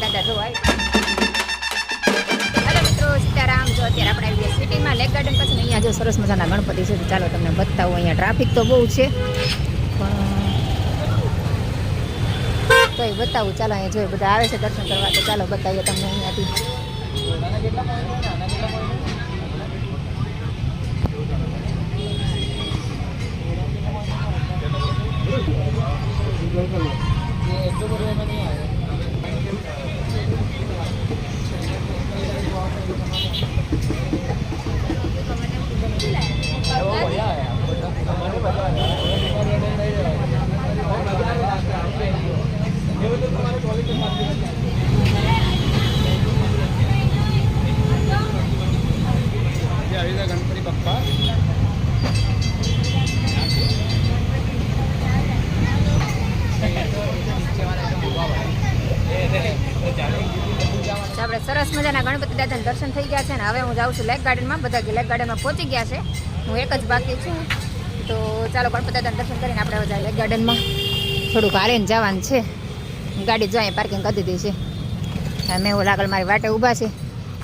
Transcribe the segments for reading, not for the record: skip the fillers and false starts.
દાદા જોવાય. હેલો મિત્રો, સીતારામ. જો અત્યારે આપણે આવી ગયા સિટીમાં લેક ગાર્ડન પાસે. અહીંયા જો સરસ મજાના ગણપતિ છે. ચાલો તમને બતાવું. અહીંયા ટ્રાફિક તો બહુ છે પણ તોય બતાવું. ચાલો અહીંયા જોઈએ બધા આવે છે દર્શન કરવા, તો ચાલો બતાવીએ તમને અહીંયાથી. गणपति बप्पा આપણે સરસ મજાના ગણપતિ દાદાના દર્શન થઈ ગયા છે ને હવે હું જાઉં છું લેક ગાર્ડનમાં. બધા લેક ગાર્ડનમાં પહોંચી ગયા છે, હું એક જ બાકી છું. તો ચાલો ગણપતિ દાદાના દર્શન કરીને આપણે જાય લેક ગાર્ડનમાં. થોડુંક હાલીને જવાનું છે, ગાડી જો અહીંયા પાર્કિંગ કરી દીધી છે. મેં હું આગળ મારી વાટે ઊભા છે,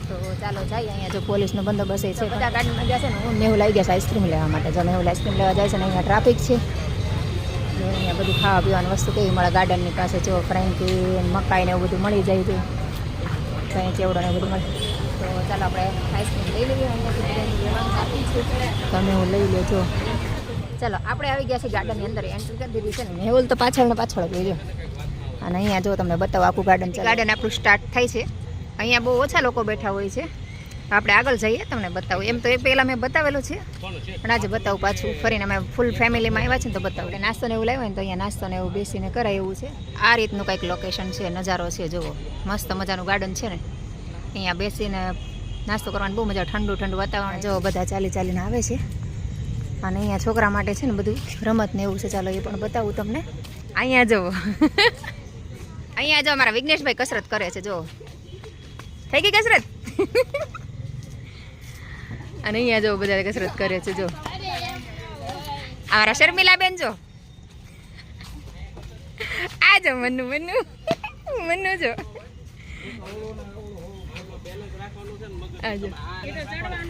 તો ચાલો જઈએ. અહીંયા જો પોલીસનો બંદોબસ્ત છે. બધા ગાર્ડનમાં ગયા છે ને હું મેહુલ આવી ગયા છે આઈસ્ક્રીમ લેવા માટે. જો મેહુલ આઈસ્ક્રીમ લેવા જાય છે ને અહીંયા ટ્રાફિક છે. અહીંયા બધું ખાવા પીવાની વસ્તુ કેવી મળે ગાર્ડનની પાસે. જો ફ્રેન્કી મકાઈ ને એવું બધું મળી જાય છે, કંઈ ચેવડો ને બધું મળે. તો ચાલો આપણે આઈસ્ક્રીમ લઈ લઈએ. તમે હું લઈ લેજો. ચાલો આપણે આવી ગયા છીએ ગાર્ડનની અંદર. એન્ટ્રી કરી દીધી છે ને. મેહુલ તો પાછળ ને પાછળ જોઈજો. અને અહીંયા જો તમને બતાવો આખું ગાર્ડન. ગાર્ડન આપણું સ્ટાર્ટ થાય છે. અહીંયા બહુ ઓછા લોકો બેઠા હોય છે. આપણે આગળ જઈએ તમને બતાવું. એમ તો એ પહેલાં મેં બતાવેલું છે પણ આજે બતાવું પાછું ફરીને. અમે ફૂલ ફેમિલીમાં આવ્યા છે ને તો બતાવું. એટલે નાસ્તો ને એવું લાવ્યા ને તો અહીંયા નાસ્તો ને એવું બેસીને કરાય એવું છે. આ રીતનું કંઈક લોકેશન છે, નજારો છે. જુઓ મસ્ત મજાનું ગાર્ડન છે ને. અહીંયા બેસીને નાસ્તો કરવાની બહુ મજા. ઠંડુ ઠંડુ વાતાવરણ. જો બધા ચાલીને આવે છે. અને અહીંયા છોકરા માટે છે ને બધું રમત ને એવું છે. ચાલો એ પણ બતાવું તમને. અહીંયા જુઓ અહીંયા જો અમારા વિઘ્નેશભાઈ કસરત કરે છે. જો થઈ ગઈ કસરત. અને અહીંયા જો બધા કસરત કરે છે. જો અમારા શર્મિલા બેન જો આ જો મન્નુ જો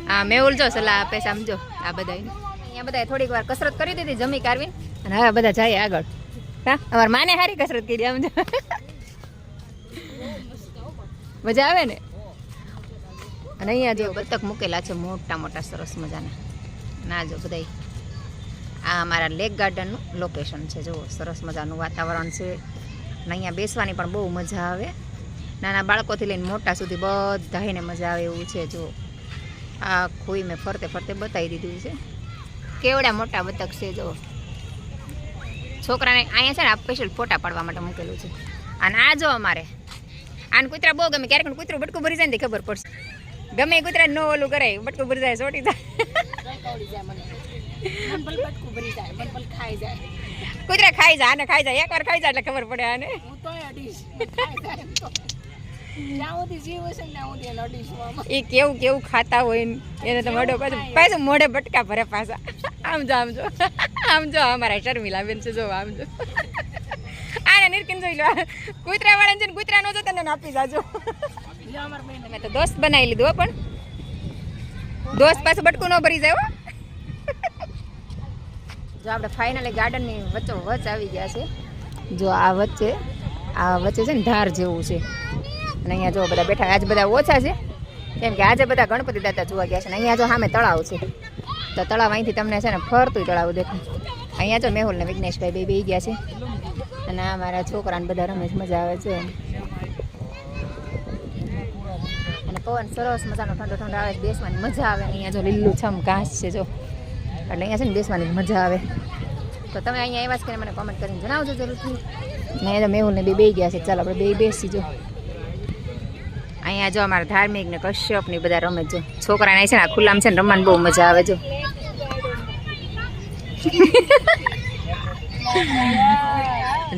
હા મેહુલ જો સલાહ આપે છે. સમજો આ બધા અહીંયા બધા થોડીક વાર કસરત કરી દીધી જમી કારવીને. અને હવે બધા જાય આગળ. હા અમારા માને સારી કસરત કરી. સમજો મજા આવે ને. અને અહીંયા જો બતક મૂકેલા છે મોટા મોટા સરસ મજાના. ના જો બધા આ અમારા લેક ગાર્ડનનું લોકેશન છે. જુઓ સરસ મજાનું વાતાવરણ છે. અને અહીંયા બેસવાની પણ બહુ મજા આવે. નાના બાળકોથી લઈને મોટા સુધી બધાને મજા આવે એવું છે. જુઓ આ ખોઈ મેં ફરતે ફરતે બતાવી દીધું છે. કેવડા મોટા બતક છે. જુઓ છોકરાને અહીંયા છે ને આ સ્પેશિયલ ફોટા પાડવા માટે મૂકેલું છે. અને આ જો અમારે આને કૂતરા બહુ ગમે. ક્યારેક કૂતરું બટકું ભરી જાય ને ખબર પડશે. ગમે કૂતરા ન ઓલું કરે બટકું ભરી જાય ચોટી જાય. કૂતરા ખાઈ જાય, આને ખાઈ જાય. એકવાર ખાઈ જાય એટલે ખબર પડે આને. એ કેવું કેવું ખાતા હોય ને એને તો મોઢો પાછું મોઢે બટકા ભરે પાછા. આમ જો અમારા શર્મિલા બેન છે. જો આમ જો આને નિરકીન જોઈ લો. કૂતરા વાળા છે ને કૂતરા નો જતા ને આપી જાજો. મેં તો દોસ્ત બનાવી લીધું પણ દોસ્ત પાછું બટકું ન ભરી જાય. જો આપણે ફાઇનલી ગાર્ડનની વચ્ચો વચ્ચ આવી ગયા છે. જો આ વચ્ચે છે ને ધાર જેવું છે. અને અહીંયા જો બધા બેઠા. આજે બધા ઓછા છે કેમ કે આજે બધા ગણપતિ દાદા જોવા ગયા છે. ને અહીંયા જો સામે તળાવ છે. તો તળાવ અહીંથી તમને છે ને ફરતું તળાવ દેખાય. અહીંયા જો મેહુલ ને વિઘ્નેશભાઈ બે ગયા છે. અને આ મારા છોકરાને બધા રમે મજા આવે છે. અને પવન સરસ મજાનો ઠંડો ઠંડો આવે. બેસવાની મજા આવે. અહીંયા જો લીલું છમ ઘાસ છે. જો એટલે અહીંયા છે ને બેસવાની મજા આવે. તો તમે અહીંયા એવા જ કરીને મને કોમેન્ટ કરીને જણાવજો જરૂરથી. ને અહીંયા મેહુલ ને બે ગયા છે. ચાલો આપણે બેસી જો. અહીંયા જો અમારા ધાર્મિક ને કશ્યપ ને બધા રમે. જો છોકરાને અહીં છે ને ખુલ્લામાં છે ને રમવાની બહુ મજા આવે. જો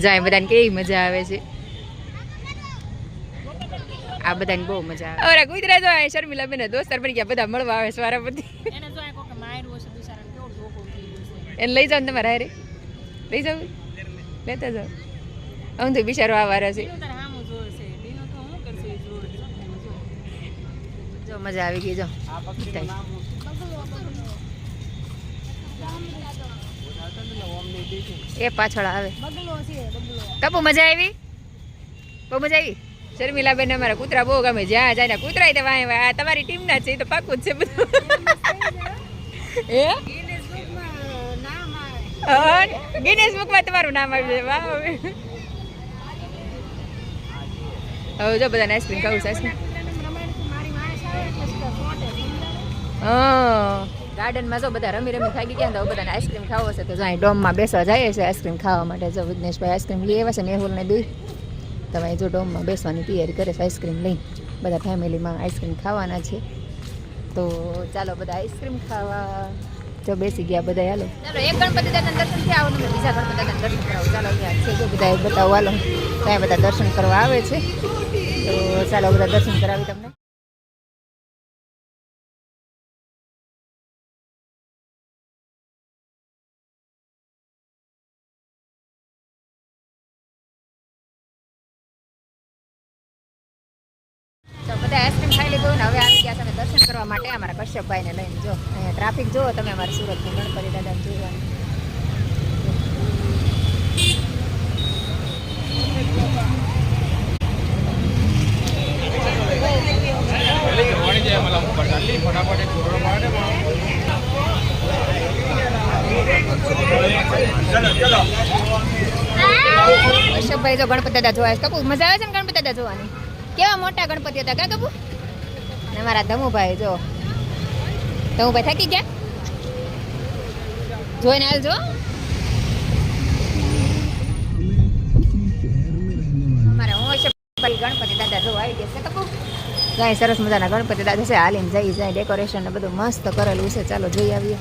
જાય બધાને કેવી મજા આવે છે. આ બધાને બહુ મજા આવે. અરે કુતરા જો શર્મિલા બેન દોસ્તાર બની ગયા. બધા મળવા આવે સવારે બધી. એને લઈ જાવ ને તમારે હારે લઈ જાવ લેતા જાવ. આમ તો બિચારો આવારા છે. તો મજા આવી ગઈ જો એ પાછળ આવે કપુ મજા આવી બહુ મજા આવી શર્મિલા બેન અમારા કૂતરા બહુ ગમે જ્યાં જાય ને કૂતરા તો વાય તમારી ટીમ ના છે એ તો પાકું જ છે બધું એ ગિનેસ બુકમાં તમારું નામ આવ્યું છે વાહ હવે જો બધાને આઈસ્ક્રીમ ખાવું છે આઈસ્ક્રીમ ગાર્ડનમાં જો બધા રમી રમી ખાઈ ગયા તો બધાને આઈસ્ક્રીમ ખાવો છે તો જાય ડોમમાં બેસવા જાય છે આઈસ્ક્રીમ ખાવા માટે જો વિઘ્નેશભાઈ આઈસ્ક્રીમ લઈ આવ્યા છે મેહુલને દઈ તમે જો ડોમમાં બેસવાની તૈયારી કરે છે આઈસ્ક્રીમ લઈ બધા ફેમિલીમાં આઈસ્ક્રીમ ખાવાના છે તો ચાલો બધા આઈસ્ક્રીમ ખાવા જો બેસી ગયા બધા હાલો ચાલો એક ગણપતિ દાદાના દર્શન થી આવો ને બીજા ગણપતિ દાદાના દર્શન કરાવો ચાલો અહીંયા છે જો બધા બતાવો હાલો ત્યાં બધા દર્શન કરવા આવે છે તો ચાલો બધા દર્શન કરાવી તમને તો બધા આઈસ્ક્રીમ ખાઈ લીધું ને હવે આવી ગયા તમે દર્શન કરવા માટે અમારા કશ્યપભાઈને લઈને જો અહીંયા ટ્રાફિક જુઓ તમે અમારા સુરતનું ગણપતિ દાદાને જોવાનું કશ્યપભાઈ જો ગણપતિ દાદા જોવા કપૂર મજા આવે છે ને ગણપતિ દાદા જોવાની કેવા મોટા ગણપતિ હતા કા કપૂર અને મારા ધમુભાઈ જો ધમુભાઈ થાકી ગયા જોઈને હાલજો અમારા હોશભાઈ ગણપતિ દાદા જોવા આવી ગયા છે કપૂર જાય સરસ મજાના ગણપતિ દાદા છે હાલીને જઈ જાય ડેકોરેશન ને બધું મસ્ત કરેલું છે ચાલો જોઈ આવીએ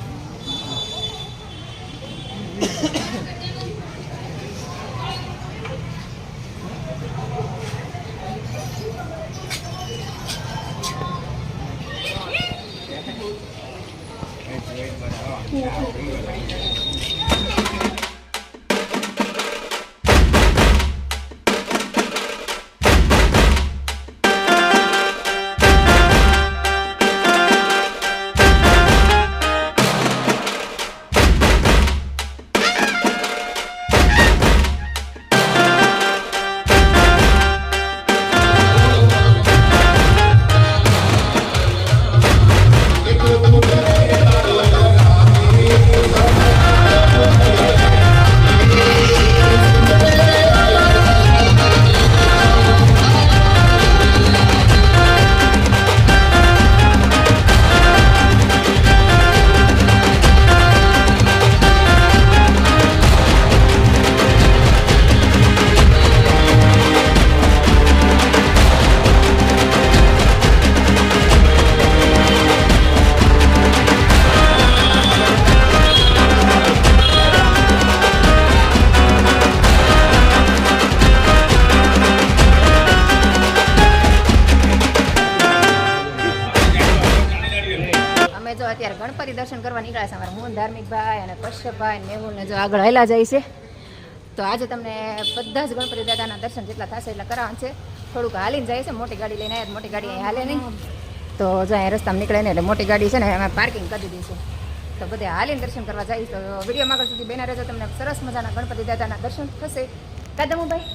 અત્યારે ગણપતિ દર્શન કરવા નીકળ્યા છે અમારા મોહન ધાર્મિકભાઈ અને કશ્યપભાઈ મેહુલને જો આગળ હેલા જાય છે તો આજે તમને બધા જ ગણપતિ દાદાના દર્શન જેટલા થશે એટલા કરાવવાનું છે થોડુંક હાલીને જાય છે મોટી ગાડી લઈને આવ્યા મોટી ગાડી અહીં હાલે નહીં તો જો અહીં રસ્તામાં નીકળે ને એટલે મોટી ગાડી છે ને અમે પાર્કિંગ કરી દીધી છે તો બધે હાલીને દર્શન કરવા જાય તો વિડીયોમાં આગળ સુધી બેના રહેજો તમને સરસ મજાના ગણપતિ દાદાના દર્શન થશે કાદમુભાઈ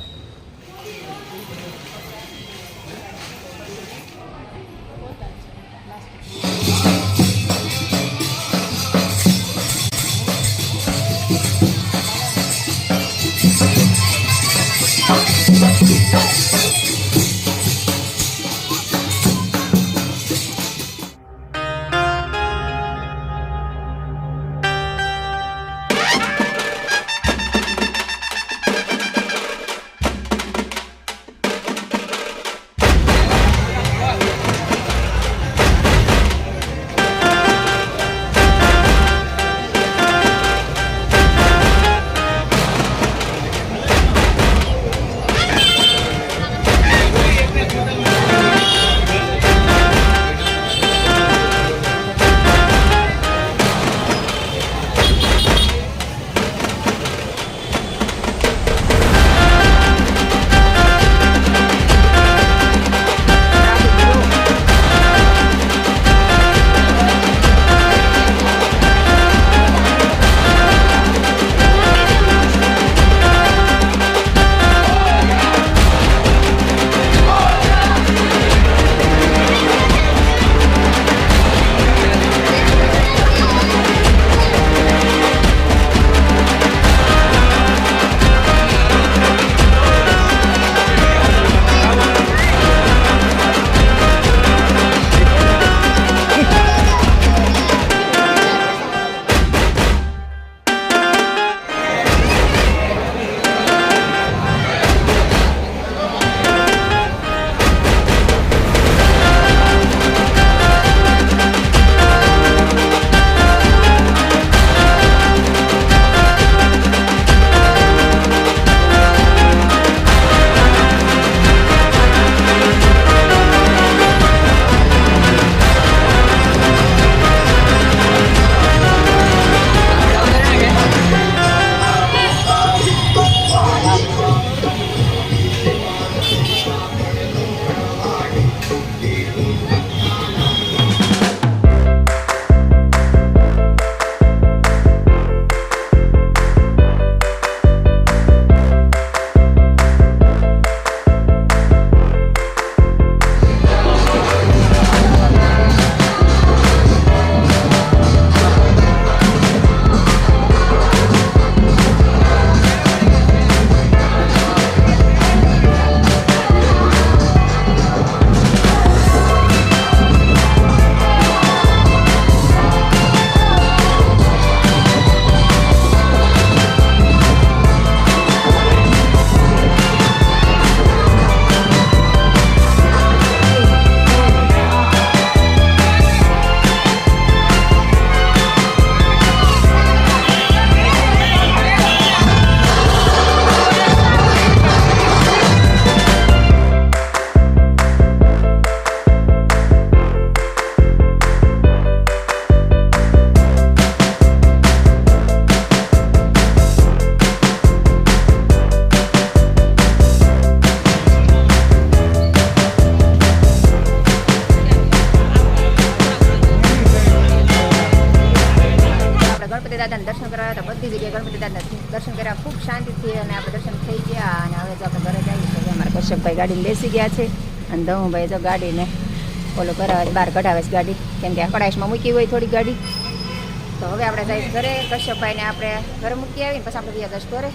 દાદાના દર્શન કરાવ્યા હતા. બધી જગ્યાએ ગણપતિ દાદાના દર્શન કર્યા ખૂબ શાંતિથી અને આપણે દર્શન થઈ ગયા. અને હવે જો આપણે ઘરે જઈએ છીએ. અમારા કશ્યપભાઈ ગાડીને બેસી ગયા છે અને ધમુભાઈ જો ગાડીને ઓલો કરાવે બહાર કઢાવે છે ગાડી, કેમ કે કડાઈશમાં મૂકી હોય થોડી ગાડી. તો હવે આપણે જઈએ ઘરે. કશ્યપભાઈને આપણે ઘરે મૂકી આવીને પછી આપણે બીજા દર્શન કરે.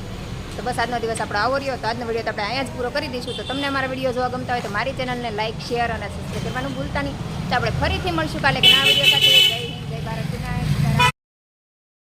તો બસ આજનો દિવસ આપણો આવો રહ્યો. તો આજનો વિડીયો તો આપણે અહીંયા જ પૂરો કરી દઈશું. તો તમને અમારા વિડીયો જોવા ગમતા હોય તો મારી ચેનલને લાઇક, શેર અને સબસ્ક્રાઈબ કરવાનું ભૂલતા નહીં. તો આપણે ફરીથી મળશું કાલે કે નવા વિડીયો સાથે.